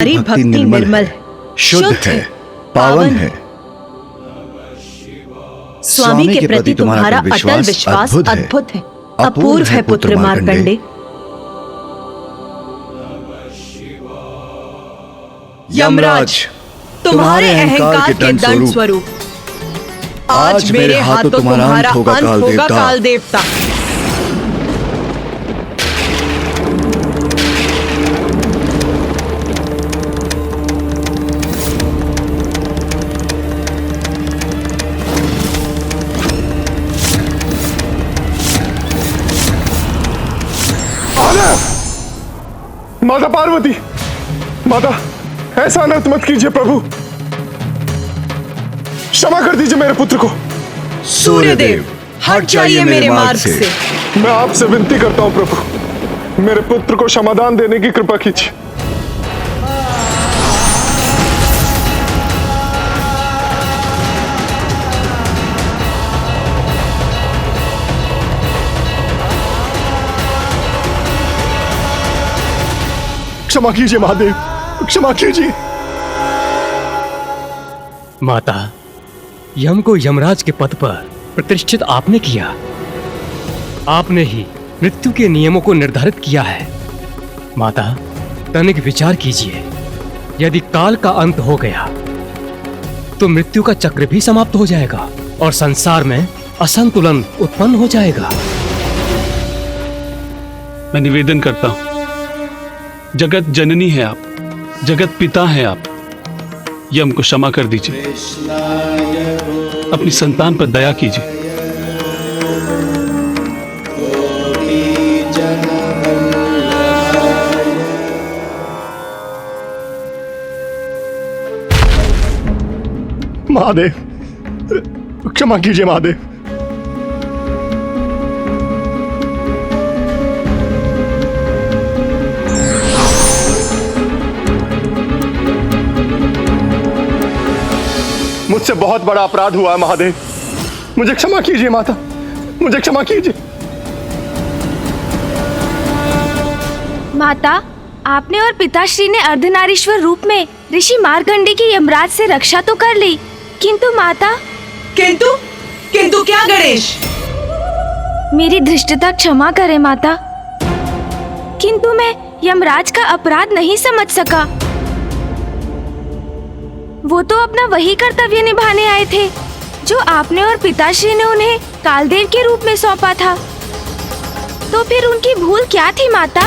भक्ति निर्मल शुद्ध है, पावन है। स्वामी के प्रति तुम्हारा अटल विश्वास अद्भुत है, अपूर्व है पुत्र मार्कंडे। यमराज, तुम्हारे अहंकार के दंड स्वरूप आज मेरे हाथों तुम्हारा अंत होगा काल देवता। माता पार्वती, माता ऐसा अनर्थ मत कीजिए प्रभु, क्षमा कर दीजिए मेरे पुत्र को। सूर्यदेव, हट जाइए मेरे मार्ग से। मैं आपसे विनती करता हूं प्रभु, मेरे पुत्र को क्षमादान देने की कृपा कीजिए। क्षमा कीजिए महादेव, क्षमा कीजिए। माता, यम को यमराज के पद पर प्रतिष्ठित आपने किया। आपने ही मृत्यु के नियमों को निर्धारित किया है। माता, तनिक विचार कीजिए, यदि काल का अंत हो गया तो मृत्यु का चक्र भी समाप्त हो जाएगा और संसार में असंतुलन उत्पन्न हो जाएगा। मैं निवेदन करता हूं, जगत जननी है आप, जगत पिता है आप, यम को क्षमा कर दीजिए, अपनी संतान पर दया कीजिए। महादेव, क्षमा कीजिए महादेव। मुझसे बहुत बड़ा अपराध हुआ है महादेव, मुझे क्षमा कीजिए माता, मुझे क्षमा कीजिए। माता, आपने और पिताश्री ने अर्धनारीश्वर रूप में ऋषि मार्कंडे की यमराज से रक्षा तो कर ली, किंतु माता। किंतु क्या गणेश? मेरी धृष्टता क्षमा करें माता, किंतु मैं यमराज का अपराध नहीं समझ सका। वो तो अपना वही कर्तव्य निभाने आए थे जो आपने और पिताश्री ने उन्हें कालदेव के रूप में सौंपा था। तो फिर उनकी भूल क्या थी माता?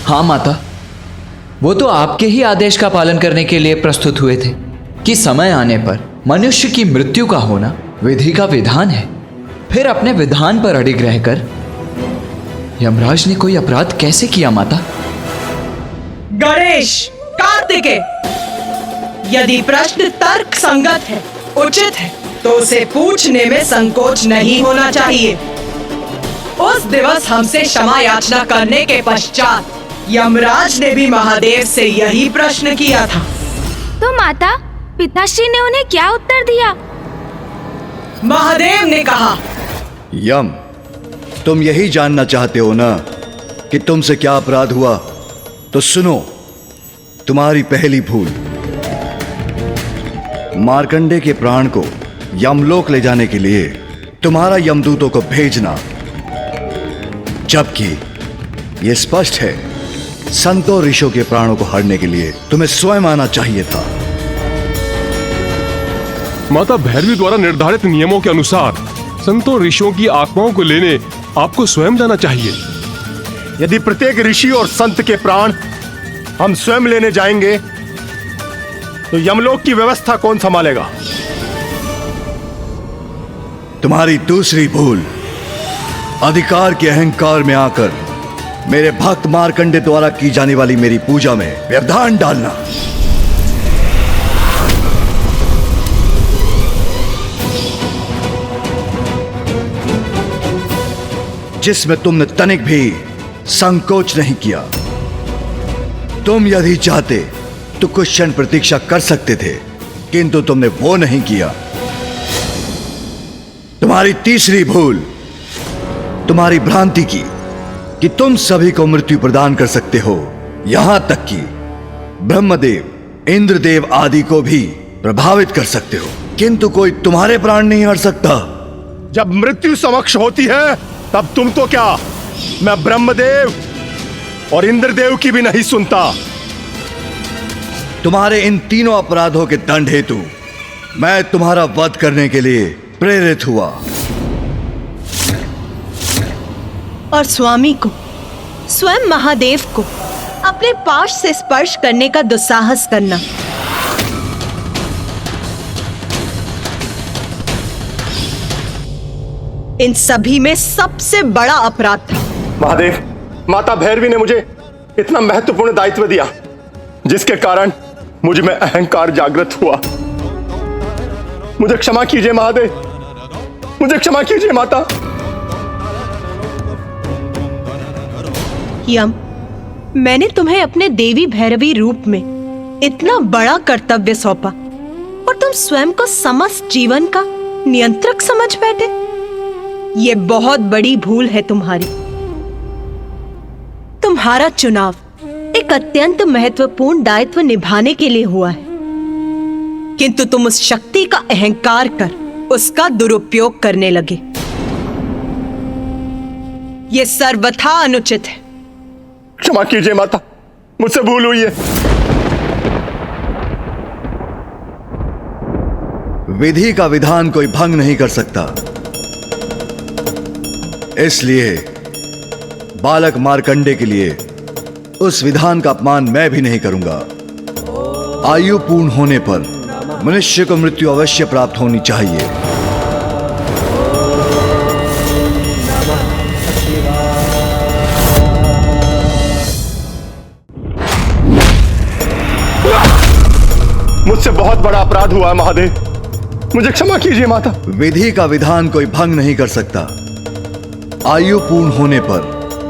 हाँ माता, वो तो आपके ही आदेश का पालन करने के लिए प्रस्तुत हुए थे कि समय आने पर मनुष्य की मृत्यु का होना विधि का विधान है। फिर अपने विधान पर अडिग रहकर यमराज ने कोई अपराध कैसे किया माता? गणेश, कार्तिकेय, यदि प्रश्न तर्क संगत है, उचित है, तो उसे पूछने में संकोच नहीं होना चाहिए। उस दिवस हमसे क्षमा याचना करने के पश्चात यमराज ने भी महादेव से यही प्रश्न किया था। तो माता, पिताश्री ने उन्हें क्या उत्तर दिया? महादेव ने कहा, यम, तुम यही जानना चाहते हो ना कि तुमसे क्या अपराध हुआ? तो सुनो, तुम्हारी पहली भूल मार्कंडे के प्राण को यमलोक ले जाने के लिए तुम्हारा यमदूतों को भेजना, जबकि यह स्पष्ट है संतों ऋषियों के प्राणों को हरने के लिए तुम्हें स्वयं आना चाहिए था। माता, भैरवी द्वारा निर्धारित नियमों के अनुसार संतों ऋषियों की आत्माओं को लेने आपको स्वयं जाना चाहिए। यदि प्रत्येक ऋषि और संत के प्राण हम स्वयं लेने जाएंगे तो यमलोक की व्यवस्था कौन संभालेगा? तुम्हारी दूसरी भूल अधिकार के अहंकार में आकर मेरे भक्त मार्कंडे द्वारा की जाने वाली मेरी पूजा में व्यवधान डालना। जिसमें तुमने तनिक भी संकोच नहीं किया। तुम यदि चाहते तो कुछ क्षण प्रतीक्षा कर सकते थे, किंतु तुमने वो नहीं किया। तुम्हारी तीसरी भूल, तुम्हारी भ्रांति की कि तुम सभी को मृत्यु प्रदान कर सकते हो, यहां तक कि ब्रह्मदेव, इंद्रदेव आदि को भी प्रभावित कर सकते हो, किंतु कोई तुम्हारे प्राण नहीं हर सकता। जब मृत्यु समक्ष होती है तब तुम तो क्या, मैं ब्रह्मदेव और इंद्रदेव की भी नहीं सुनता। तुम्हारे इन तीनों अपराधों के दंड हेतु मैं तुम्हारा वध करने के लिए प्रेरित हुआ। और स्वामी को, स्वयं महादेव को अपने पाश से स्पर्श करने का दुस्साहस करना। इन सभी में सबसे बड़ा अपराध था। महादेव, माता भैरवी ने मुझे इतना महत्वपूर्ण दायित्व दिया जिसके कारण मुझ में अहंकार जागृत हुआ। मुझे क्षमा कीजिए महादेव, मुझे क्षमा कीजिए माता। यम, मैंने तुम्हें अपने देवी भैरवी रूप में इतना बड़ा कर्तव्य सौंपा और तुम स्वयं को समस्त जीवन का नियंत्रक समझ बैठे। ये बहुत बड़ी भूल है तुम्हारी। तुम्हारा चुनाव एक अत्यंत महत्वपूर्ण दायित्व निभाने के लिए हुआ है, किंतु तुम उस शक्ति का अहंकार कर उसका दुरुपयोग करने लगे। ये सर्वथा अनुचित है। क्षमा कीजिए माता, मुझसे भूल हुई है। विधि का विधान कोई भंग नहीं कर सकता, इसलिए बालक मार्कंडे के लिए उस विधान का अपमान मैं भी नहीं करूंगा। आयु पूर्ण होने पर मनुष्य को मृत्यु अवश्य प्राप्त होनी चाहिए। मुझसे बहुत बड़ा अपराध हुआ है महादेव, मुझे क्षमा कीजिए माता। विधि का विधान कोई भंग नहीं कर सकता। आयु पूर्ण होने पर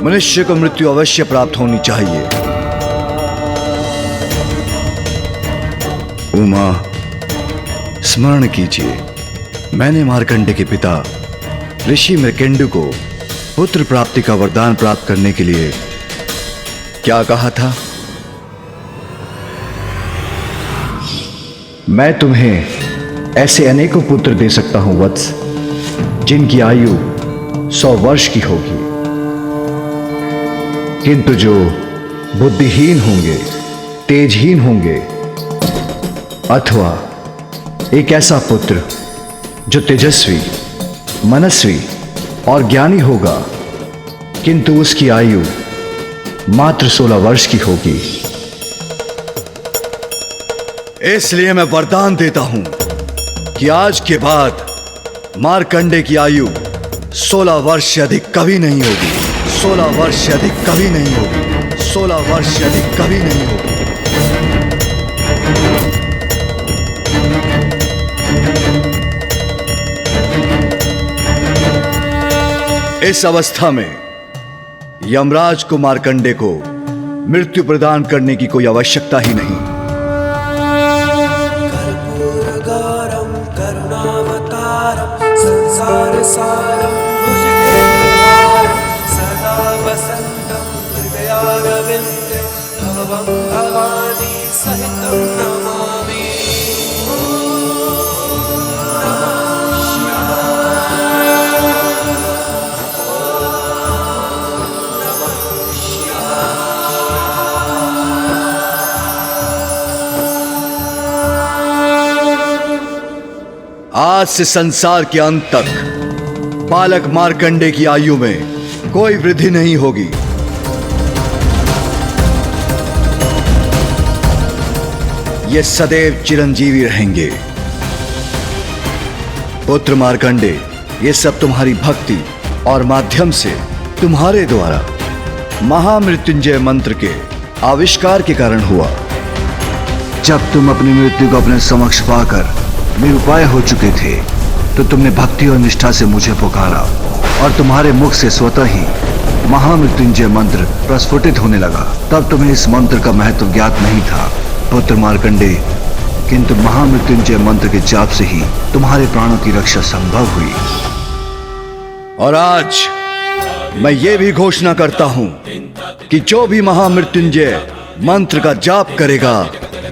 मनुष्य को मृत्यु अवश्य प्राप्त होनी चाहिए। उमा, स्मरण कीजिए, मैंने मार्कंडे के पिता ऋषि मृकेंडु को पुत्र प्राप्ति का वरदान प्राप्त करने के लिए क्या कहा था? मैं तुम्हें ऐसे अनेकों पुत्र दे सकता हूं वत्स, जिनकी आयु 100 वर्ष की होगी, किंतु जो बुद्धिहीन होंगे, तेजहीन होंगे, अथवा एक ऐसा पुत्र जो तेजस्वी, मनस्वी और ज्ञानी होगा, किंतु उसकी आयु मात्र 16 वर्ष की होगी। इसलिए मैं वरदान देता हूं कि आज के बाद मार्कंडे की आयु 16 वर्ष से अधिक कभी नहीं होगी। 16 वर्ष से अधिक कभी नहीं होगी। 16 वर्ष से अधिक कभी नहीं होगी। इस अवस्था में यमराज को मार्कंडे को मृत्यु प्रदान करने की कोई आवश्यकता ही नहीं। संसारसारं भुजगेन्द्रहारं सदा वसन्तं हृदयारविन्दे भवं भवानी सहितं नमामि। आज से संसार के अंत तक बालक मार्कंडे की आयु में कोई वृद्धि नहीं होगी। ये सदैव चिरंजीवी रहेंगे। पुत्र मार्कंडे, ये सब तुम्हारी भक्ति और माध्यम से तुम्हारे द्वारा महामृत्युंजय मंत्र के आविष्कार के कारण हुआ। जब तुम अपनी मृत्यु को अपने समक्ष पाकर निरुपाय हो चुके थे, तो तुमने भक्ति और निष्ठा से मुझे पुकारा और तुम्हारे मुख से स्वतः ही महामृत्युंजय मंत्र प्रस्फुटित होने लगा। तब तुम्हें इस मंत्र का महत्व ज्ञात नहीं था पुत्र मार्कंडे, किंतु महामृत्युंजय मंत्र के जाप से ही तुम्हारे प्राणों की रक्षा संभव हुई। और आज मैं ये भी घोषणा करता हूं कि जो भी महामृत्युंजय मंत्र का जाप करेगा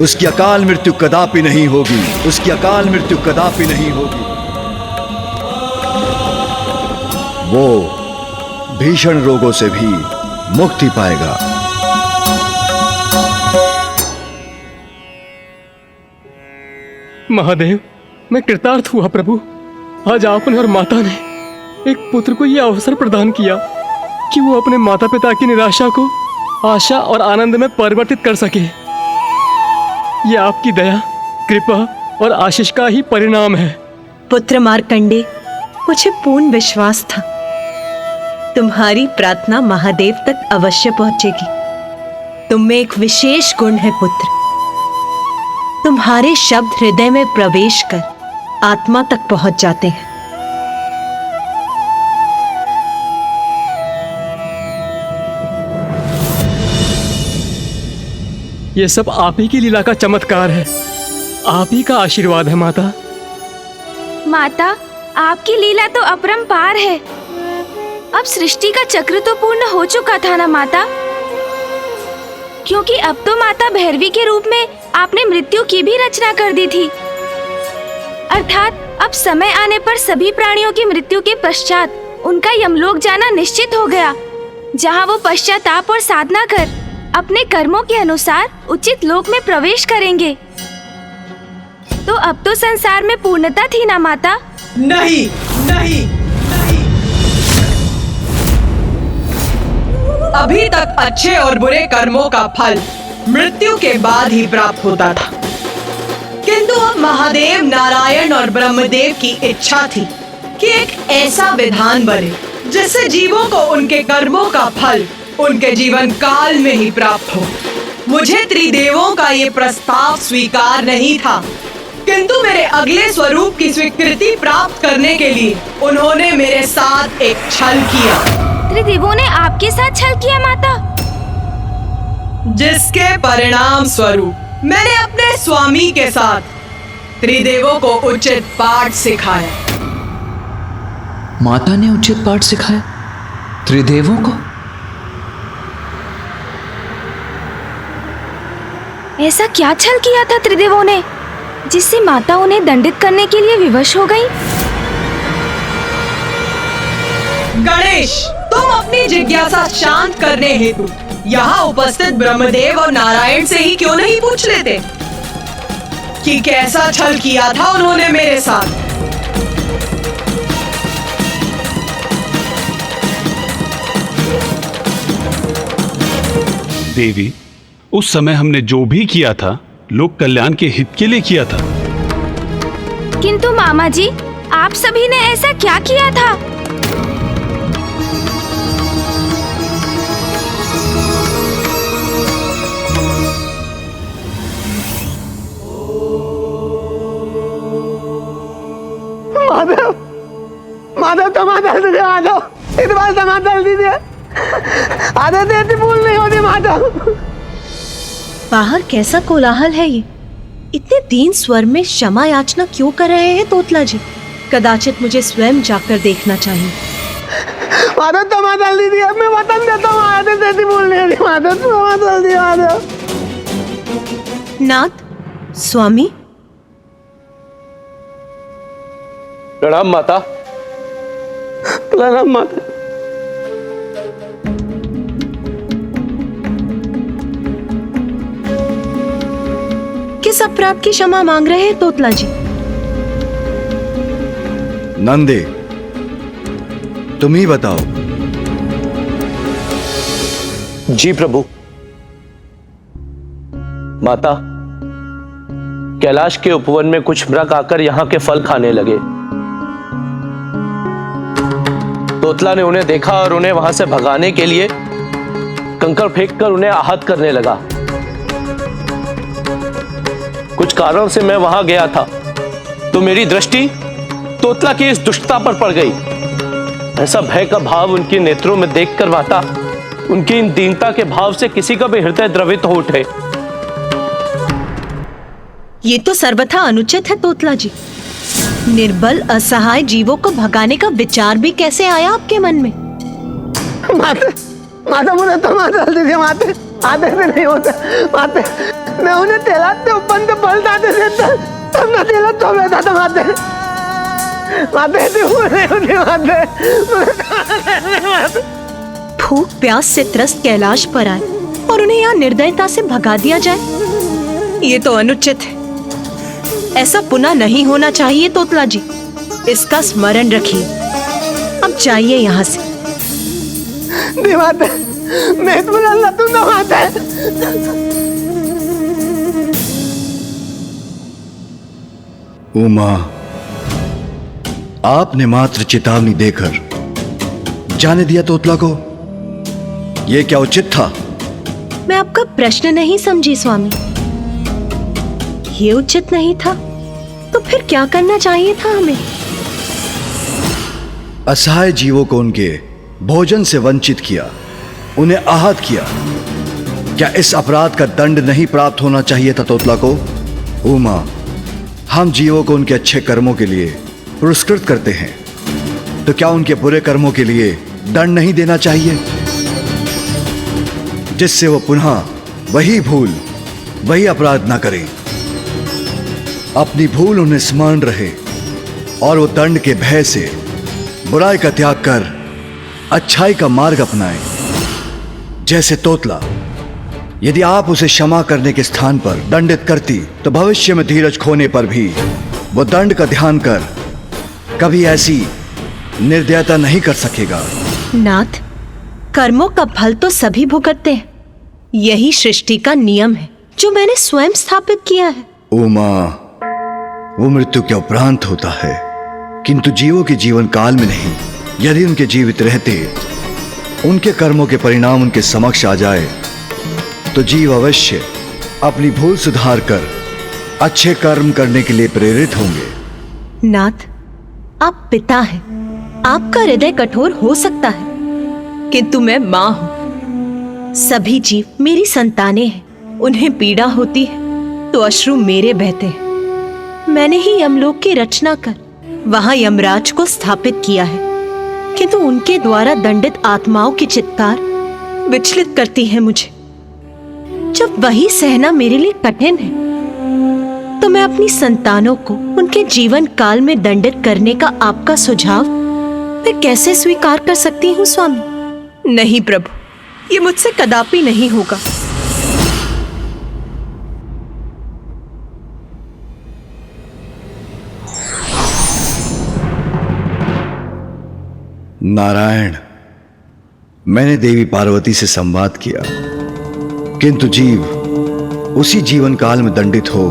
उसकी अकाल मृत्यु कदापि नहीं होगी, उसकी अकाल मृत्यु कदापि नहीं होगी। वो भीषण रोगों से भी मुक्ति पाएगा। महादेव, मैं कृतार्थ हुआ प्रभु। आज आपने और माता ने एक पुत्र को यह अवसर प्रदान किया कि वो अपने माता पिता की निराशा को आशा और आनंद में परिवर्तित कर सके। ये आपकी दया, कृपा और आशीष का ही परिणाम है। पुत्र मार्कंडे, मुझे पूर्ण विश्वास था तुम्हारी प्रार्थना महादेव तक अवश्य पहुंचेगी। तुम में एक विशेष गुण है पुत्र, तुम्हारे शब्द हृदय में प्रवेश कर आत्मा तक पहुंच जाते हैं। ये सब आप ही की लीला का चमत्कार है, आप ही का आशीर्वाद है माता। माता, आपकी लीला तो अपरंपार है। अब सृष्टि का चक्र तो पूर्ण हो चुका था ना माता, क्योंकि अब तो माता भैरवी के रूप में आपने मृत्यु की भी रचना कर दी थी। अर्थात अब समय आने पर सभी प्राणियों की मृत्यु के पश्चात उनका यमलोक जाना निश्चित हो गया, जहाँ वो पश्चाताप और साधना कर अपने कर्मों के अनुसार उचित लोक में प्रवेश करेंगे। तो अब तो संसार में पूर्णता थी ना माता? नहीं, नहीं, नहीं। अभी तक अच्छे और बुरे कर्मों का फल मृत्यु के बाद ही प्राप्त होता था, किंतु अब महादेव, नारायण और ब्रह्मदेव की इच्छा थी कि एक ऐसा विधान बने जिससे जीवों को उनके कर्मों का फल उनके जीवन काल में ही प्राप्त हो। मुझे त्रिदेवों का ये प्रस्ताव स्वीकार नहीं था, किंतु मेरे अगले स्वरूप की स्वीकृति प्राप्त करने के लिए उन्होंने मेरे साथ एक छल किया। त्रिदेवों ने आपके साथ छल किया माता? जिसके परिणाम स्वरूप मैंने अपने स्वामी के साथ त्रिदेवों को उचित पाठ सिखाया। माता ने उचित पाठ सिखाया त्रिदेवों को? ऐसा क्या छल किया था त्रिदेवों ने जिससे माता उन्हें दंडित करने के लिए विवश हो गई? गणेश, तुम अपनी जिज्ञासा शांत करने हेतु यहाँ उपस्थित ब्रह्मदेव और नारायण से ही क्यों नहीं पूछ लेते कि कैसा छल किया था उन्होंने मेरे साथ? देवी, उस समय हमने जो भी किया था लोक कल्याण के हित के लिए किया था। किंतु मामा जी, आप सभी ने ऐसा क्या किया था? माधव, माधव टमाटर दीजिए, माधव इस बार टमाटर दीजिए। आदत ऐसी भूल नहीं होती माधव। बाहर कैसा कोलाहल है ये? इतने दीन स्वर में क्षमा याचना क्यों कर रहे हैं तोतला जी? कदाचित मुझे स्वयं जाकर देखना चाहिए। माधव टमाटर दीजिए, मैं वतन देता हूँ। आदत ऐसी भूल नहीं होती माधव, टमाटर दीजिए माधव। नाथ, स्वामी, प्रणाम माता। प्रणाम माता। किस अपराध की क्षमा मांग रहे हैं तोतला जी? नंदे, तुम ही बताओ। जी प्रभु। माता, कैलाश के उपवन में कुछ मृग आकर यहाँ के फल खाने लगे। तोतला ने उन्हें देखा और उन्हें वहां से भगाने के लिए कंकड़ फेंककर उन्हें आहत करने लगा। कुछ कारण से मैं वहां गया था तो मेरी दृष्टि तोतला की इस दुष्टता पर पड़ गई। ऐसा भय का भाव उनके नेत्रों में देखकर माता, उनकी इन दीनता के भाव से किसी का भी हृदय द्रवित हो उठे। ये तो सर्वथा अनुचित है तोतला जी। निर्बल असहाय जीवों को भगाने का विचार भी कैसे आया आपके मन में? माते माता मुझे टमाटर दीजिए माते, आधे से नहीं होता माते। मैं उन्हें तेलाते ऊपर से पलटाते देता तब ना तेला तो बैठा था माते। माते नहीं होती माते। भूख प्यास से त्रस्त कैलाश पर आए और उन्हें यहाँ निर्दयता से भगा दिया जाए, ये तो अनुचित है। ऐसा पुनः नहीं होना चाहिए तोतला जी, इसका स्मरण रखिए। अब जाइए यहाँ से। माते मैं तुम्हें अल्लाह तुम ना माते। उमा, आपने मात्र चेतावनी देकर जाने दिया तोतला को, यह क्या उचित था? मैं आपका प्रश्न नहीं समझी स्वामी। ये उचित नहीं था तो फिर क्या करना चाहिए था हमें? असहाय जीवों को उनके भोजन से वंचित किया, उन्हें आहत किया। क्या इस अपराध का दंड नहीं प्राप्त होना चाहिए था तोतला को? उमा, हम जीवों को उनके अच्छे कर्मों के लिए पुरस्कृत करते हैं, तो क्या उनके बुरे कर्मों के लिए दंड नहीं देना चाहिए, जिससे वो पुनः वही भूल, वही अपराध ना करें? अपनी भूल उन्हें स्मरण रहे और वो दंड के भय से बुराई का त्याग कर अच्छाई का मार्ग अपनाएं। जैसे तोतला, यदि आप उसे क्षमा करने के स्थान पर दंडित करती तो भविष्य में धीरज खोने पर भी वो दंड का ध्यान कर कभी ऐसी निर्दयता नहीं कर सकेगा। नाथ, कर्मों का फल तो सभी भुगतते हैं, यही सृष्टि का नियम है जो मैंने स्वयं स्थापित किया है। उमा, वो मृत्यु के उपरांत होता है, किंतु जीवों के जीवन काल में नहीं। यदि उनके जीवित रहते उनके कर्मों के परिणाम उनके समक्ष आ जाए तो जीव अवश्य अपनी भूल सुधार कर अच्छे कर्म करने के लिए प्रेरित होंगे। नाथ, आप पिता हैं, आपका हृदय कठोर हो सकता है, किंतु मैं मां हूं। सभी जीव मेरी संतानें हैं, उन्हें पीड़ा होती है तो अश्रु मेरे बहते हैं। मैंने ही यमलोक की रचना कर वहां यमराज को स्थापित किया है, किंतु उनके द्वारा दंडित आत्माओं की चित्कार विचलित करती है मुझे। जब वही सहना मेरे लिए कठिन है तो मैं अपनी संतानों को उनके जीवन काल में दंडित करने का आपका सुझाव मैं कैसे स्वीकार कर सकती हूँ स्वामी? नहीं प्रभु, ये मुझसे कदापि नहीं होगा। नारायण, मैंने देवी पार्वती से संवाद किया, किंतु जीव उसी जीवन काल में दंडित हो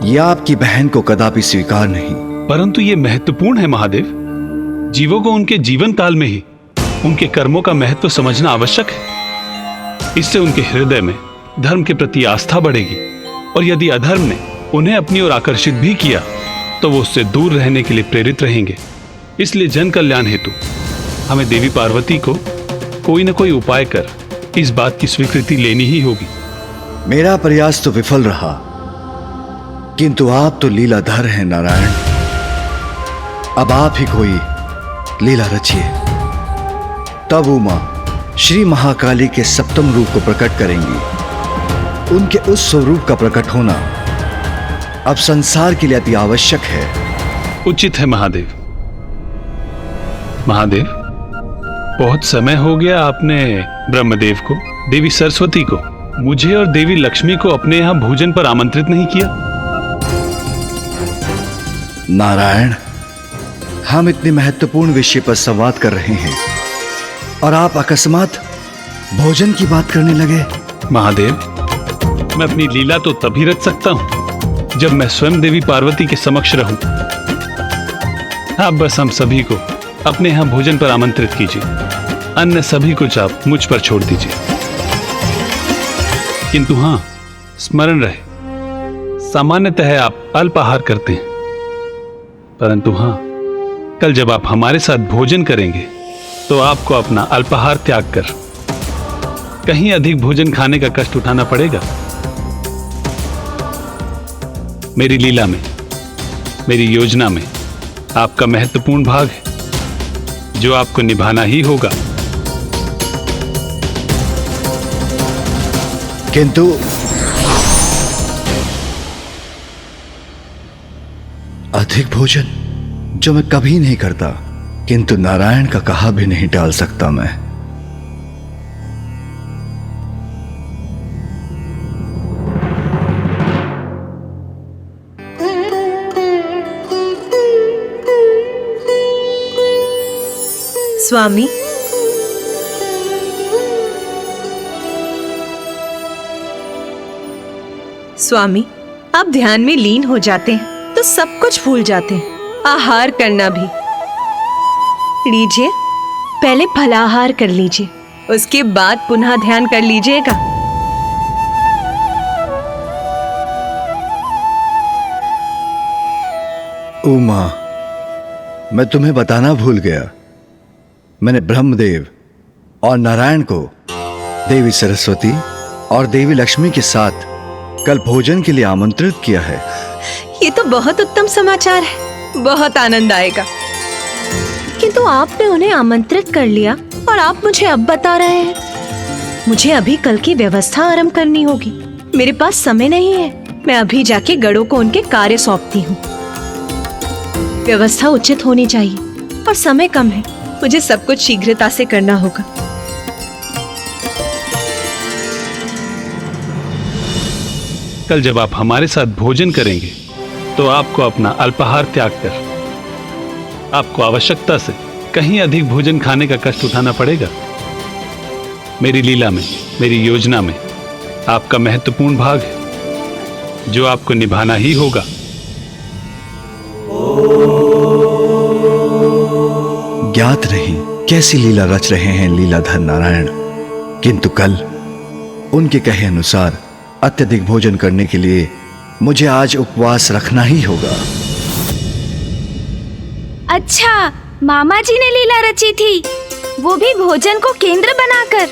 यह आपकी बहन को कदापि स्वीकार नहीं। परंतु यह महत्वपूर्ण है महादेव। जीवों को उनके जीवन काल में ही उनके कर्मों का महत्व समझना आवश्यक है। इससे उनके हृदय में धर्म के प्रति आस्था बढ़ेगी, और यदि अधर्म ने उन्हें अपनी ओर आकर्षित भी किया तो वो उससे दूर रहने के लिए प्रेरित रहेंगे। इसलिए जन कल्याण हेतु हमें देवी पार्वती को कोई न कोई उपाय कर इस बात की स्वीकृति लेनी ही होगी। मेरा प्रयास तो विफल रहा, किंतु आप तो लीलाधर हैं नारायण। अब आप ही कोई लीला रचिए, तब उमा श्री महाकाली के सप्तम रूप को प्रकट करेंगी। उनके उस स्वरूप का प्रकट होना अब संसार के लिए अति आवश्यक है। उचित है महादेव। महादेव, बहुत समय हो गया आपने ब्रह्मदेव को, देवी सरस्वती को, मुझे और देवी लक्ष्मी को अपने यहां भोजन पर आमंत्रित नहीं किया। नारायण, हम इतने महत्वपूर्ण विषय पर संवाद कर रहे हैं और आप अकस्मात भोजन की बात करने लगे। महादेव, मैं अपनी लीला तो तभी रच सकता हूं जब मैं स्वयं देवी पार्वती के समक्ष रहूं। आप बस हम सभी को अपने यहां भोजन पर आमंत्रित कीजिए, अन्य सभी कुछ आप मुझ पर छोड़ दीजिए। किंतु हां, स्मरण रहे, सामान्यतः आप अल्पाहार करते हैं, परंतु हां, कल जब आप हमारे साथ भोजन करेंगे तो आपको अपना अल्पाहार त्याग कर कहीं अधिक भोजन खाने का कष्ट उठाना पड़ेगा। मेरी लीला में, मेरी योजना में आपका महत्वपूर्ण भाग है जो आपको निभाना ही होगा। किंतु अधिक भोजन जो मैं कभी नहीं करता, किंतु नारायण का कहा भी नहीं टाल सकता मैं। स्वामी, स्वामी, आप ध्यान में लीन हो जाते हैं तो सब कुछ भूल जाते हैं, आहार करना भी। लीजिए, पहले फलाहार कर लीजिए, उसके बाद पुनः ध्यान कर लीजिएगा। उमा, मैं तुम्हें बताना भूल गया, मैंने ब्रह्मदेव और नारायण को देवी सरस्वती और देवी लक्ष्मी के साथ कल भोजन के लिए आमंत्रित किया है। ये तो बहुत उत्तम समाचार है, बहुत आनंद आएगा। किंतु आपने उन्हें आमंत्रित कर लिया और आप मुझे अब बता रहे हैं। मुझे अभी कल की व्यवस्था आरंभ करनी होगी, मेरे पास समय नहीं है। मैं अभी जाके गढ़ों को उनके कार्य सौंपती हूँ। व्यवस्था उचित होनी चाहिए और समय कम है, मुझे सब कुछ शीघ्रता से करना होगा। कल जब आप हमारे साथ भोजन करेंगे तो आपको अपना अल्पाहार त्याग कर आपको आवश्यकता से कहीं अधिक भोजन खाने का कष्ट उठाना पड़ेगा। मेरी लीला में, मेरी योजना में आपका महत्वपूर्ण भाग है जो आपको निभाना ही होगा। ज्ञात नहीं कैसी लीला रच रहे हैं लीलाधर नारायण, किंतु कल उनके कहे अनुसार अत्यधिक भोजन करने के लिए मुझे आज उपवास रखना ही होगा। अच्छा, मामा जी ने लीला रची थी, वो भी भोजन को केंद्र बनाकर।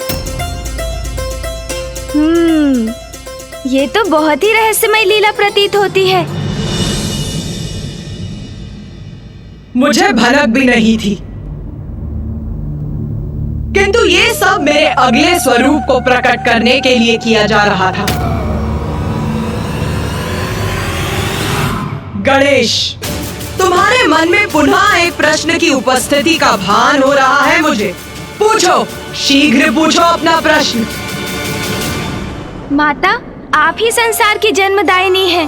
ये तो बहुत ही रहस्यमय लीला प्रतीत होती है। मुझे भनक भी नहीं थी, किंतु ये सब मेरे अगले स्वरूप को प्रकट करने के लिए किया जा रहा था। गणेश, तुम्हारे मन में पुनः एक प्रश्न की उपस्थिति का भान हो रहा है मुझे। पूछो, शीघ्र पूछो अपना प्रश्न। माता, आप ही संसार की जन्मदायिनी हैं,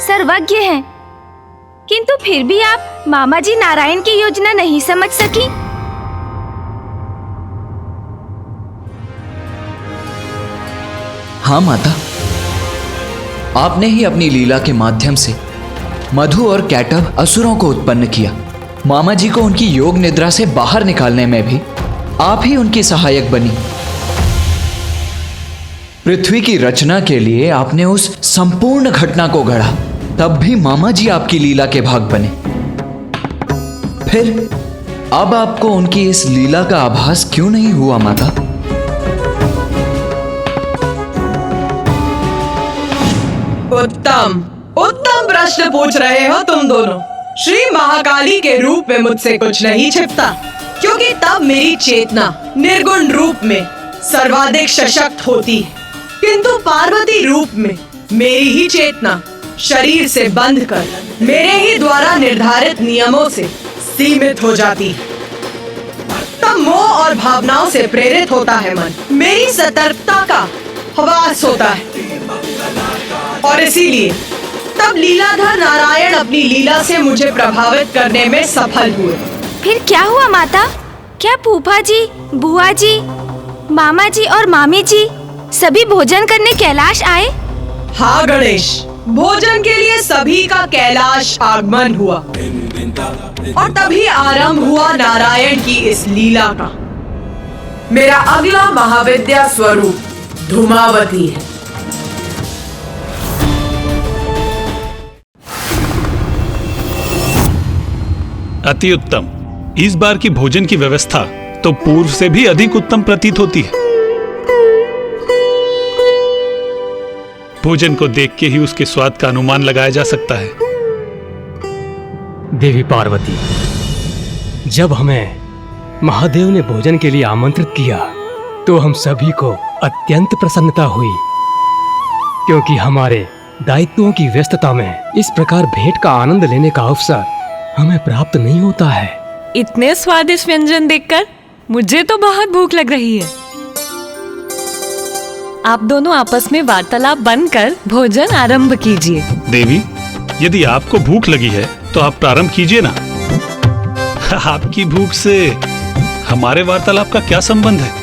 सर्वज्ञ हैं, किंतु फिर भी आप मामा जी नारायण की योजना नहीं समझ सकी। हाँ माता, आपने ही अपनी लीला के माध्यम से मधु और कैटव असुरों को उत्पन्न किया। मामा जी को उनकी योग निद्रा से बाहर निकालने में भी आप ही उनकी सहायक बनी। पृथ्वी की रचना के लिए आपने उस संपूर्ण घटना को गढ़ा, तब भी मामा जी आपकी लीला के भाग बने। फिर अब आपको उनकी इस लीला का आभास क्यों नहीं हुआ माता? उत्तम उत्तम प्रश्न पूछ रहे हो तुम दोनों। श्री महाकाली के रूप में मुझसे कुछ नहीं छिपता, क्योंकि तब मेरी चेतना निर्गुण रूप में सर्वाधिक सशक्त होती है, किंतु पार्वती रूप में मेरी ही चेतना शरीर से बंध कर मेरे ही द्वारा निर्धारित नियमों से सीमित हो जाती है। तब मोह और भावनाओं से प्रेरित होता है मन, मेरी सतर्कता का हवास होता है, और इसीलिए तब लीलाधर नारायण अपनी लीला से मुझे प्रभावित करने में सफल हुए। फिर क्या हुआ माता? क्या फूफा जी, बुआ जी, मामा जी और मामी जी सभी भोजन करने कैलाश आए? हाँ गणेश, भोजन के लिए सभी का कैलाश आगमन हुआ और तभी आरंभ हुआ नारायण की इस लीला का। मेरा अगला महाविद्या स्वरूप धूमावती है। अति उत्तम। इस बार की भोजन की व्यवस्था तो पूर्व से भी अधिक उत्तम प्रतीत होती है। भोजन को देख के ही उसके स्वाद का अनुमान लगाया जा सकता है। देवी पार्वती, जब हमें महादेव ने भोजन के लिए आमंत्रित किया तो हम सभी को अत्यंत प्रसन्नता हुई, क्योंकि हमारे दायित्वों की व्यस्तता में इस प्रकार भेंट का आनंद लेने का अवसर हमें प्राप्त नहीं होता है। इतने स्वादिष्ट व्यंजन देखकर मुझे तो बहुत भूख लग रही है। आप दोनों आपस में वार्तालाप बंद कर भोजन आरंभ कीजिए। देवी, यदि आपको भूख लगी है तो आप प्रारंभ कीजिए ना। आपकी भूख से हमारे वार्तालाप का क्या संबंध है?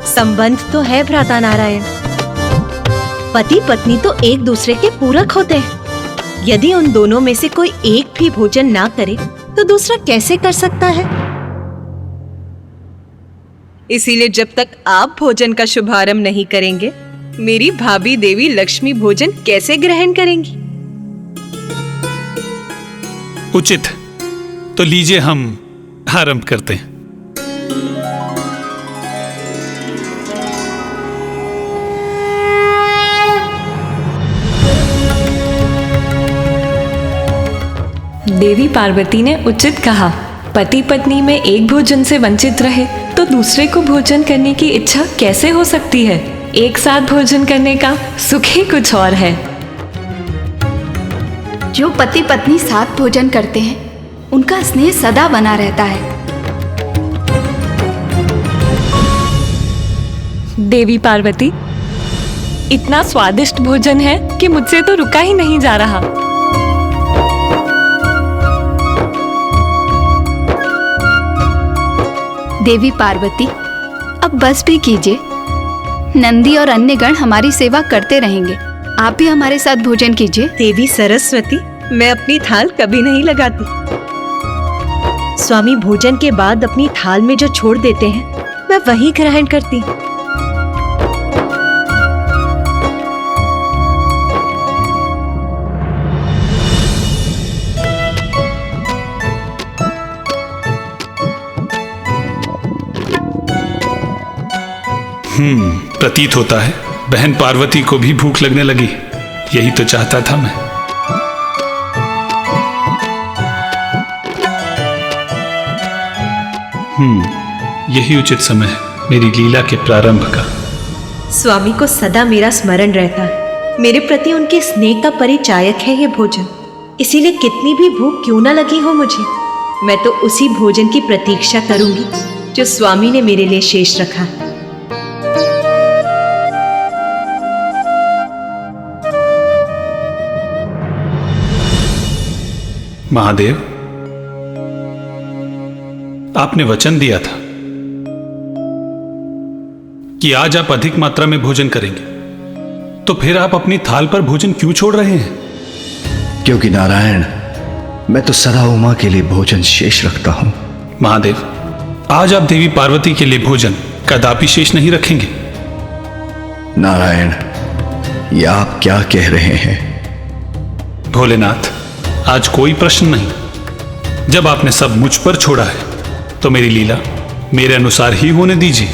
संबंध तो है भ्राता नारायण। पति पत्नी तो एक दूसरे के पूरक होते हैं। यदि उन दोनों में से कोई एक भी भोजन ना करे तो दूसरा कैसे कर सकता है? इसीलिए जब तक आप भोजन का शुभारंभ नहीं करेंगे, मेरी भाभी देवी लक्ष्मी भोजन कैसे ग्रहण करेंगी? उचित, तो लीजिए हम आरंभ करते हैं। देवी पार्वती ने उचित कहा। पति पत्नी में एक भोजन से वंचित रहे तो दूसरे को भोजन करने की इच्छा कैसे हो सकती है? एक साथ भोजन करने का सुख ही कुछ और है। जो पति पत्नी साथ भोजन करते हैं उनका स्नेह सदा बना रहता है। देवी पार्वती, इतना स्वादिष्ट भोजन है कि मुझसे तो रुका ही नहीं जा रहा। देवी पार्वती, अब बस भी कीजिए। नंदी और अन्य गण हमारी सेवा करते रहेंगे, आप भी हमारे साथ भोजन कीजिए। देवी सरस्वती, मैं अपनी थाल कभी नहीं लगाती। स्वामी भोजन के बाद अपनी थाल में जो छोड़ देते हैं मैं वही ग्रहण करती। प्रतीत होता है बहन पार्वती को भी भूख लगने लगी। यही तो चाहता था मैं। यही उचित समय है मेरी लीला के प्रारंभ का। स्वामी को सदा मेरा स्मरण रहता है। मेरे प्रति उनके स्नेह का परिचायक है ये भोजन। इसीलिए कितनी भी भूख क्यों ना लगी हो मुझे, मैं तो उसी भोजन की प्रतीक्षा करूंगी जो स्वामी ने मेरे लिए शेष रखा है। महादेव, आपने वचन दिया था कि आज आप अधिक मात्रा में भोजन करेंगे, तो फिर आप अपनी थाल पर भोजन क्यों छोड़ रहे हैं? क्योंकि नारायण, मैं तो सदा उमा के लिए भोजन शेष रखता हूं। महादेव, आज आप देवी पार्वती के लिए भोजन कदापि शेष नहीं रखेंगे। नारायण, ये आप क्या कह रहे हैं? भोलेनाथ, आज कोई प्रश्न नहीं। जब आपने सब मुझ पर छोड़ा है तो मेरी लीला मेरे अनुसार ही होने दीजिए।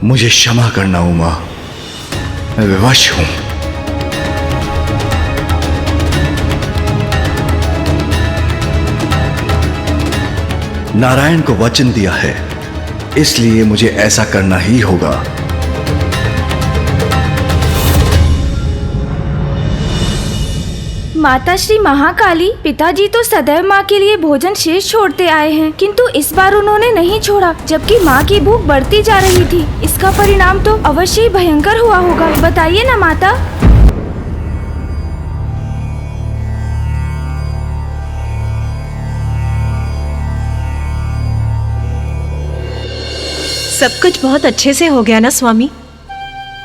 मुझे क्षमा करना उमा, मैं विवश हूं। नारायण को वचन दिया है, इसलिए मुझे ऐसा करना ही होगा। माता श्री महाकाली, पिताजी तो सदैव माँ के लिए भोजन शेष छोड़ते आए हैं, किंतु इस बार उन्होंने नहीं छोड़ा, जबकि माँ की भूख बढ़ती जा रही थी। इसका परिणाम तो अवश्य ही भयंकर हुआ होगा। बताइए ना माता। सब कुछ बहुत अच्छे से हो गया ना स्वामी?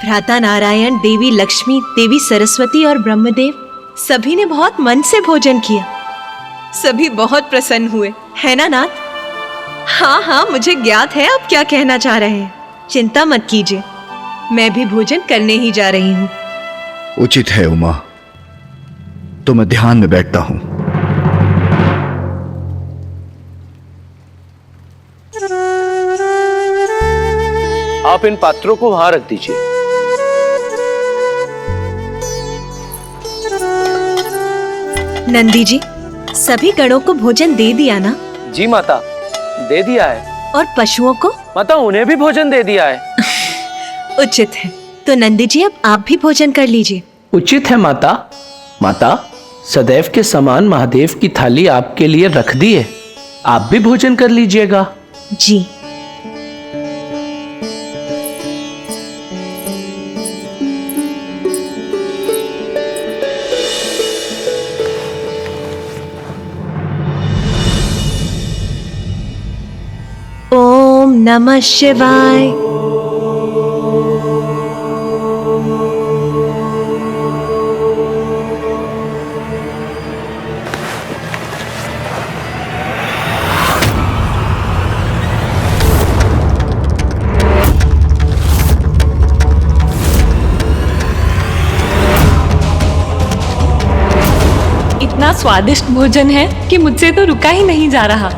भ्राता नारायण, देवी लक्ष्मी, देवी सरस्वती और ब्रह्मदेव सभी ने बहुत मन से भोजन किया। सभी बहुत प्रसन्न हुए, है ना नाथ? हाँ हाँ, मुझे ज्ञात है आप क्या कहना चाह रहे हैं। चिंता मत कीजिए, मैं भी भोजन करने ही जा रही हूँ। उचित है उमा, तो मैं ध्यान में बैठता हूं। आप इन पात्रों को वहां रख दीजिए। नंदी जी, सभी गणों को भोजन दे दिया ना? जी माता, दे दिया है। और पशुओं को? माता, उन्हें भी भोजन दे दिया है। उचित है। तो नंदी जी, अब आप भी भोजन कर लीजिए। उचित है माता। माता, सदैव के समान महादेव की थाली आपके लिए रख दी है, आप भी भोजन कर लीजिएगा। जी। ओम नमः शिवाय। इतना स्वादिष्ट भोजन है कि मुझसे तो रुका ही नहीं जा रहा।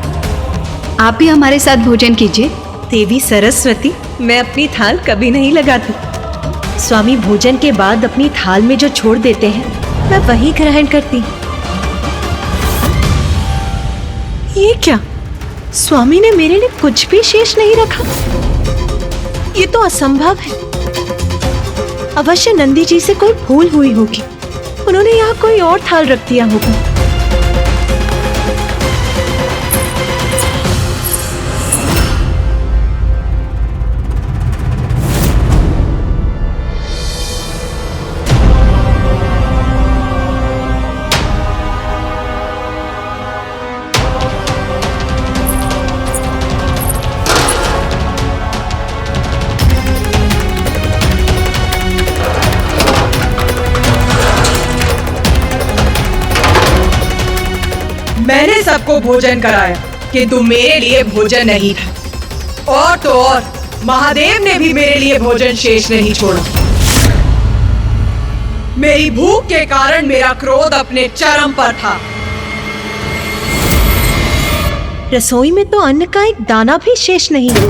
आप भी हमारे साथ भोजन कीजिए। देवी सरस्वती, मैं अपनी थाल कभी नहीं लगाती। स्वामी भोजन के बाद अपनी थाल में जो छोड़ देते हैं, मैं वही ग्रहण करती हूँ। ये क्या? स्वामी ने मेरे लिए कुछ भी शेष नहीं रखा। ये तो असंभव है। अवश्य नंदी जी से कोई भूल हुई होगी। उन्होंने यहाँ कोई और थाल रख दिया होगा। मैंने सबको भोजन कराया, किंतु मेरे लिए भोजन नहीं था। और तो और महादेव ने भी मेरे लिए भोजन शेष नहीं छोड़ा। मेरी भूख के कारण मेरा क्रोध अपने चरम पर था। रसोई में तो अन्न का एक दाना भी शेष नहीं है।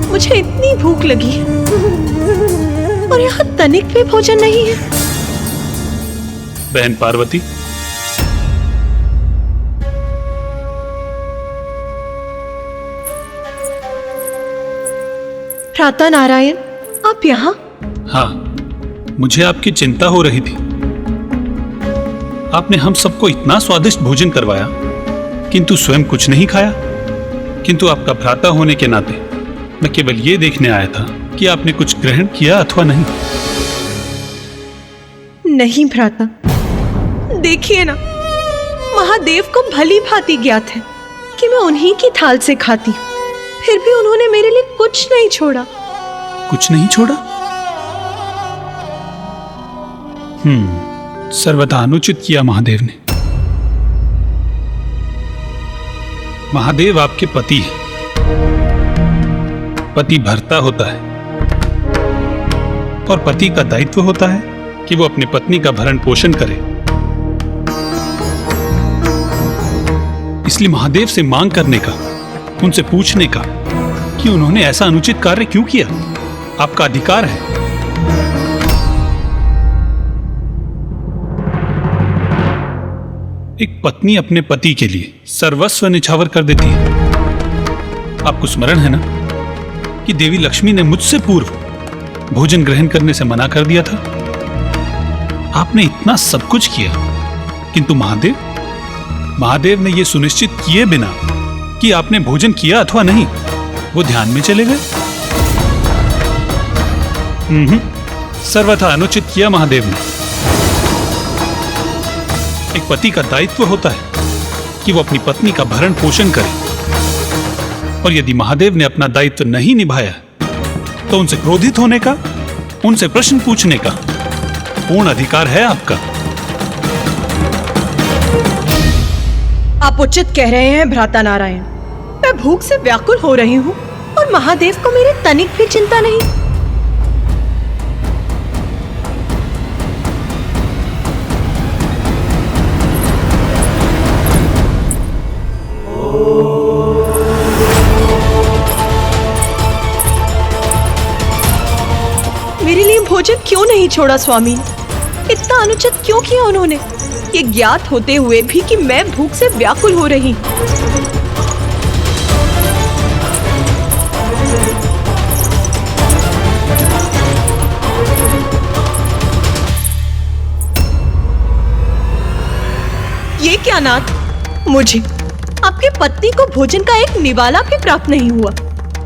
मुझे इतनी भूख लगी है और यहाँ तनिक भी भोजन नहीं है। बहन पार्वती, भ्राता नारायण, आप यहाँ? हाँ, मुझे आपकी चिंता हो रही थी। आपने हम सबको इतना स्वादिष्ट भोजन करवाया, किंतु स्वयं कुछ नहीं खाया। किंतु आपका भ्राता होने के नाते मैं केवल ये देखने आया था कि आपने कुछ ग्रहण किया अथवा नहीं। नहीं भ्राता, देखिए ना, महादेव को भली भांति ज्ञात है कि मैं उन्हीं की थाल से खाती हूँ। फिर भी उन्होंने मेरे लिए कुछ नहीं छोड़ा। कुछ नहीं छोड़ा? सर्वथा अनुचित किया महादेव ने। महादेव आपके पति है। पति भर्ता होता है और पति का दायित्व होता है कि वो अपनी पत्नी का भरण पोषण करे। इसलिए महादेव से मांग करने का, उनसे पूछने का कि उन्होंने ऐसा अनुचित कार्य क्यों किया, आपका अधिकार है। एक पत्नी अपने पति के लिए सर्वस्व निछावर कर देती है। आपको स्मरण है ना कि देवी लक्ष्मी ने मुझसे पूर्व भोजन ग्रहण करने से मना कर दिया था। आपने इतना सब कुछ किया, किंतु महादेव ने यह सुनिश्चित किए बिना कि आपने भोजन किया अथवा नहीं, वो ध्यान में चले गए। सर्वथा अनुचित किया महादेव ने। एक पति का दायित्व होता है कि वो अपनी पत्नी का भरण पोषण करे, और यदि महादेव ने अपना दायित्व नहीं निभाया तो उनसे क्रोधित होने का, उनसे प्रश्न पूछने का पूर्ण अधिकार है आपका। आप उचित कह रहे हैं भ्राता नारायण। मैं भूख से व्याकुल हो रही हूँ और महादेव को मेरे तनिक भी चिंता नहीं। मेरे लिए भोजन क्यों नहीं छोड़ा स्वामी? इतना अनुचित क्यों किया उन्होंने, ये ज्ञात होते हुए भी कि मैं भूख से व्याकुल हो रही। ये क्या नाथ, मुझे आपके पत्नी को भोजन का एक निवाला भी प्राप्त नहीं हुआ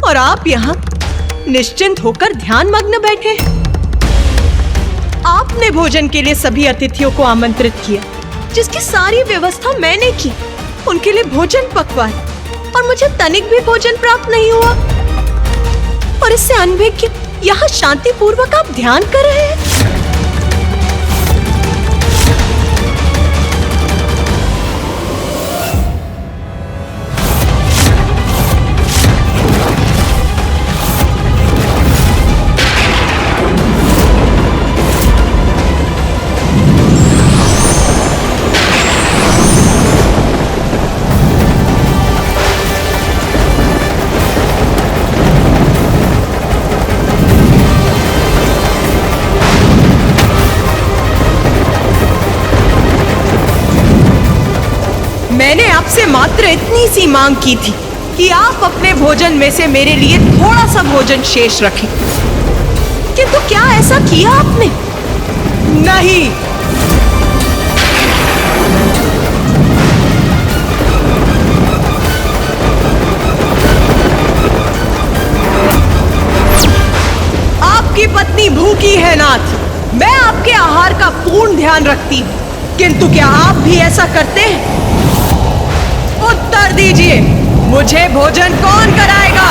और आप यहाँ निश्चिंत होकर ध्यान मग्न बैठे हैं। आपने भोजन के लिए सभी अतिथियों को आमंत्रित किया, जिसकी सारी व्यवस्था मैंने की, उनके लिए भोजन पकवाए और मुझे तनिक भी भोजन प्राप्त नहीं हुआ। और इससे अनभिज्ञ यहाँ शांतिपूर्वक आप ध्यान कर रहे हैं। मैंने आपसे मात्र इतनी सी मांग की थी कि आप अपने भोजन में से मेरे लिए थोड़ा सा भोजन शेष रखें, किंतु क्या ऐसा किया आपने? नहीं। आपकी पत्नी भूखी है नाथ, मैं आपके आहार का पूर्ण ध्यान रखती हूँ, किंतु क्या आप भी ऐसा करते हैं? उत्तर दीजिए, मुझे भोजन कौन कराएगा?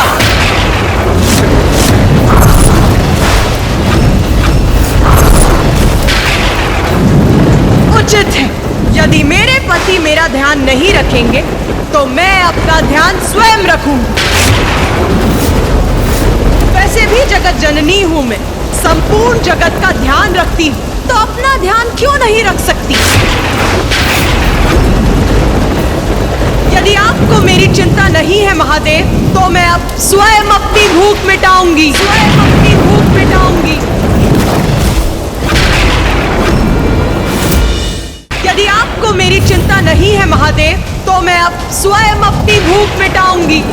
उचित है, यदि मेरे पति मेरा ध्यान नहीं रखेंगे तो मैं अपना ध्यान स्वयं रखूंगी। वैसे भी जगत जननी हूं मैं, संपूर्ण जगत का ध्यान रखती हूं, तो अपना ध्यान क्यों नहीं रख सकती? यदि आपको मेरी चिंता नहीं है महादेव, तो मैं अब स्वयं अपनी भूख मिटाऊंगी, स्वयं अपनी भूख मिटाऊंगी। यदि आपको मेरी चिंता नहीं है महादेव, तो मैं अब स्वयं अपनी भूख मिटाऊंगी।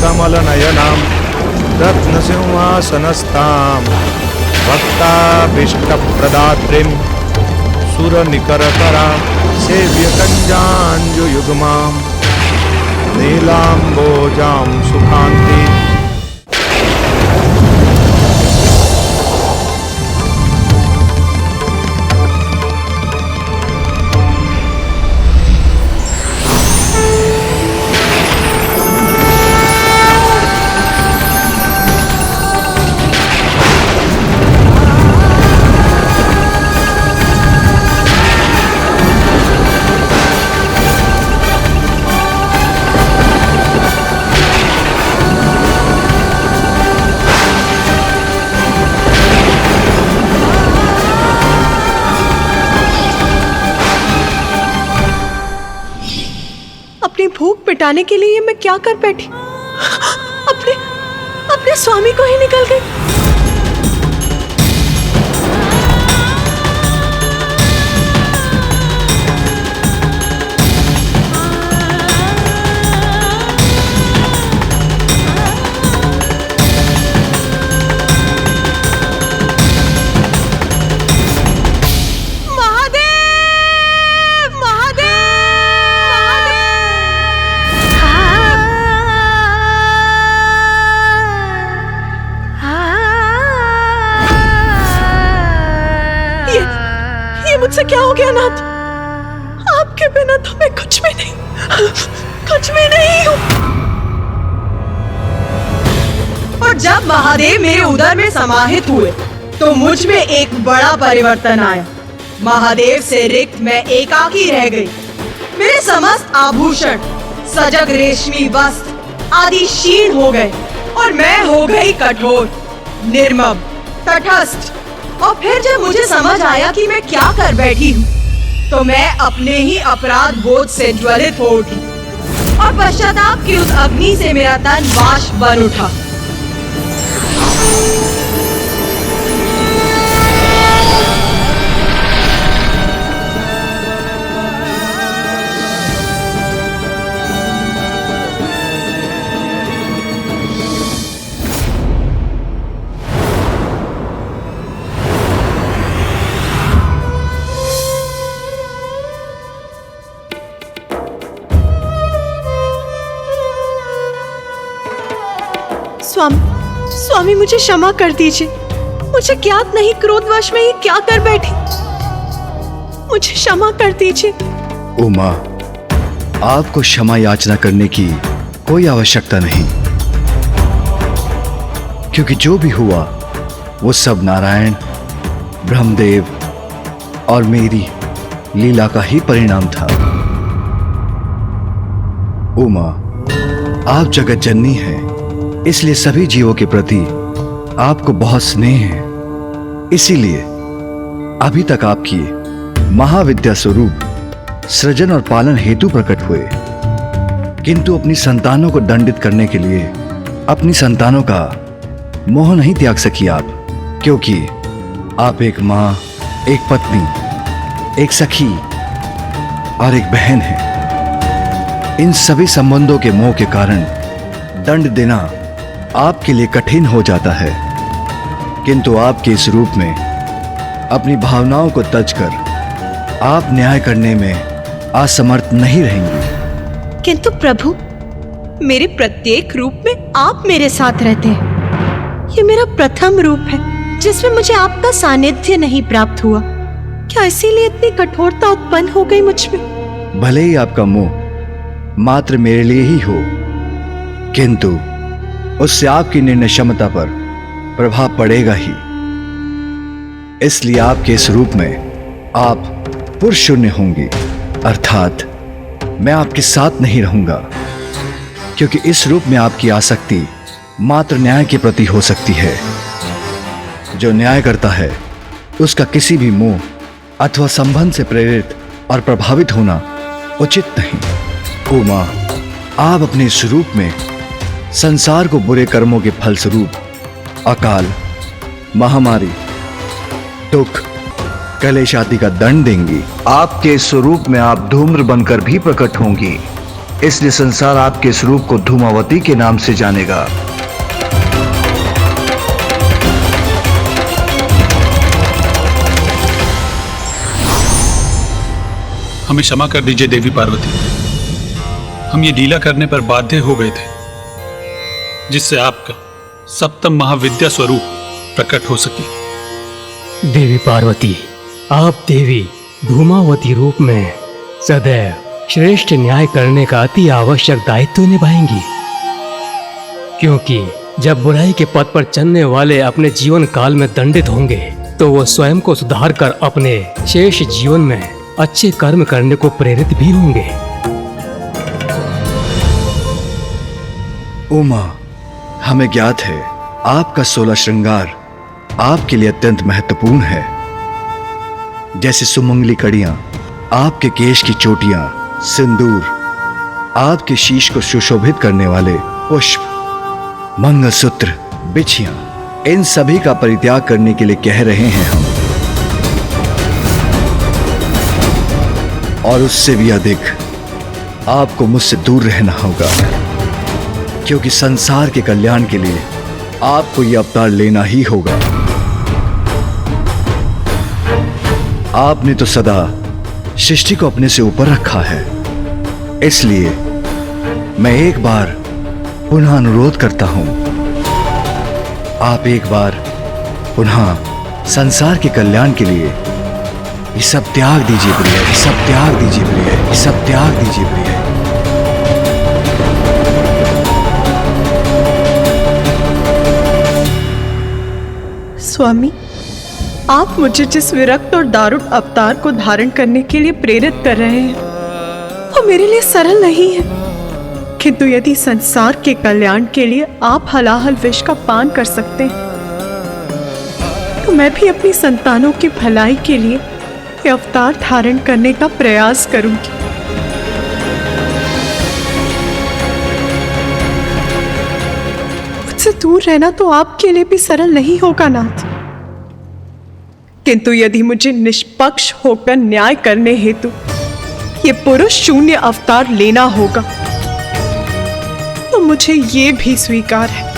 कमलनयनां रत्नसिंहासनस्थां भक्ताभीष्टप्रदात्रीं सुरनिकरकरां सेव्यकञ्जाञ्जुयुग्मां नीलाम्बोजां सुखान्ति भूख मिटाने के लिए मैं क्या कर बैठी? अपने स्वामी को ही निकल गई। मुझसे क्या हो गया नाथ? आपके बिना तो मैं कुछ भी नहीं हूँ। और जब महादेव मेरे उदर में समाहित हुए तो मुझ में एक बड़ा परिवर्तन आया। महादेव से रिक्त मैं एकाकी रह गई। मेरे समस्त आभूषण, सजग रेशमी वस्त्र आदि क्षीण हो गए और मैं हो गई कठोर, निर्मम, तटस्थ। और फिर जब मुझे समझ आया कि मैं क्या कर बैठी हूँ, तो मैं अपने ही अपराध बोध से ज्वलित हो उठी और पश्चाताप की उस अग्नि से मेरा तन वाष्प बन उठा। स्वामी मुझे क्षमा कर दीजिए। मुझे ज्ञात नहीं क्रोधवश में ये क्या कर बैठी। मुझे क्षमा कर दीजिए। उमा, आपको क्षमा याचना करने की कोई आवश्यकता नहीं, क्योंकि जो भी हुआ वो सब नारायण, ब्रह्मदेव और मेरी लीला का ही परिणाम था। उमा, आप जगत जननी हैं, इसलिए सभी जीवों के प्रति आपको बहुत स्नेह है। इसीलिए अभी तक आपकी महाविद्या स्वरूप सृजन और पालन हेतु प्रकट हुए, किंतु अपनी संतानों को दंडित करने के लिए अपनी संतानों का मोह नहीं त्याग सकी आप, क्योंकि आप एक मां, एक पत्नी, एक सखी और एक बहन हैं। इन सभी संबंधों के मोह के कारण दंड देना आपके लिए कठिन हो जाता है, किंतु आपके इस रूप में अपनी भावनाओं को तजकर आप न्याय करने में असमर्थ नहीं रहेंगी। किंतु प्रभु, मेरे प्रत्येक रूप में आप मेरे साथ रहते हैं। ये मेरा प्रथम रूप है जिसमें मुझे आपका सानिध्य नहीं प्राप्त हुआ। क्या इसीलिए इतनी कठोरता उत्पन्न हो गई मुझ में? भले ही आपका मोह मात्र मेरे लिए ही हो, किंतु उससे आपकी निर्णय क्षमता पर प्रभाव पड़ेगा ही। इसलिए आपके इस रूप में आप पुरुष शून्य होंगी, अर्थात मैं आपके साथ नहीं रहूंगा, क्योंकि इस रूप में आपकी आसक्ति मात्र न्याय के प्रति हो सकती है। जो न्याय करता है उसका किसी भी मोह अथवा संबंध से प्रेरित और प्रभावित होना उचित नहीं। उमा, आप अपने इस रूप में संसार को बुरे कर्मों के फलस्वरूप अकाल, महामारी, दुख, कलेश आदि का दंड देंगी। आपके स्वरूप में आप धूम्र बनकर भी प्रकट होंगी, इसलिए संसार आपके स्वरूप को धूमावती के नाम से जानेगा। हमें क्षमा कर दीजिए देवी पार्वती, हम ये लीला करने पर बाध्य हो गए थे, जिससे आपका सप्तम महाविद्या स्वरूप प्रकट हो सके। देवी पार्वती, आप देवी धूमावती रूप में सदैव श्रेष्ठ न्याय करने का अति आवश्यक दायित्व निभाएंगी, क्योंकि जब बुराई के पथ पर चलने वाले अपने जीवन काल में दंडित होंगे तो वो स्वयं को सुधार कर अपने शेष जीवन में अच्छे कर्म करने को प्रेरित भी होंगे। उमा, हमें ज्ञात है आपका 16 श्रृंगार आपके लिए अत्यंत महत्वपूर्ण है, जैसे सुमंगली कड़ियां, आपके केश की चोटियां, सिंदूर आपके शीश को सुशोभित करने वाले पुष्प, मंगलसूत्र, बिछिया, इन सभी का परित्याग करने के लिए कह रहे हैं हम। और उससे भी अधिक आपको मुझसे दूर रहना होगा, क्योंकि संसार के कल्याण के लिए आपको यह अवतार लेना ही होगा। आपने तो सदा सृष्टि को अपने से ऊपर रखा है, इसलिए मैं एक बार पुनः अनुरोध करता हूं, आप एक बार पुनः संसार के कल्याण के लिए ये सब त्याग दीजिए प्रिय, ये सब त्याग दीजिए प्रिय, ये सब त्याग दीजिए प्रिय। स्वामी, आप मुझे जिस विरक्त और दारुण अवतार को धारण करने के लिए प्रेरित कर रहे हैं, वो मेरे लिए सरल नहीं है। किंतु यदि संसार के कल्याण के लिए आप हलाहल विष का पान कर सकते हैं, तो मैं भी अपनी संतानों की भलाई के लिए ये अवतार धारण करने का प्रयास करूंगी। मुझसे दूर रहना तो आपके लिए भी सरल नहीं होगा नाथ, किंतु यदि मुझे निष्पक्ष होकर न्याय करने हेतु ये पुरुष शून्य अवतार लेना होगा, तो मुझे ये भी स्वीकार है।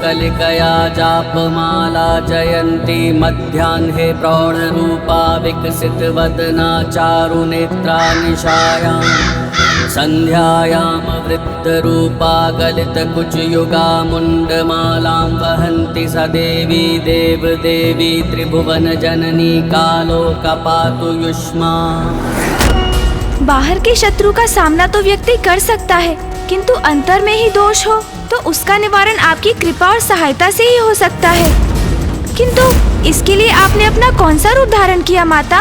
कलिकया जापमाला जयन्ती मध्याह्ने प्रौढरूपा विकसित वदना चारुनेत्रा निशायां संध्यायां वृद्धरूपा गलितकुचयुगा मुण्डमालां वहन्ति स देवी देवदेवी त्रिभुवन जननी कालोकपातु युष्मा। बाहर के शत्रु का सामना तो व्यक्ति कर सकता है, किंतु अंतर में ही दोष हो तो उसका निवारण आपकी कृपा और सहायता से ही हो सकता है। किंतु इसके लिए आपने अपना कौन सा रूप धारण किया माता?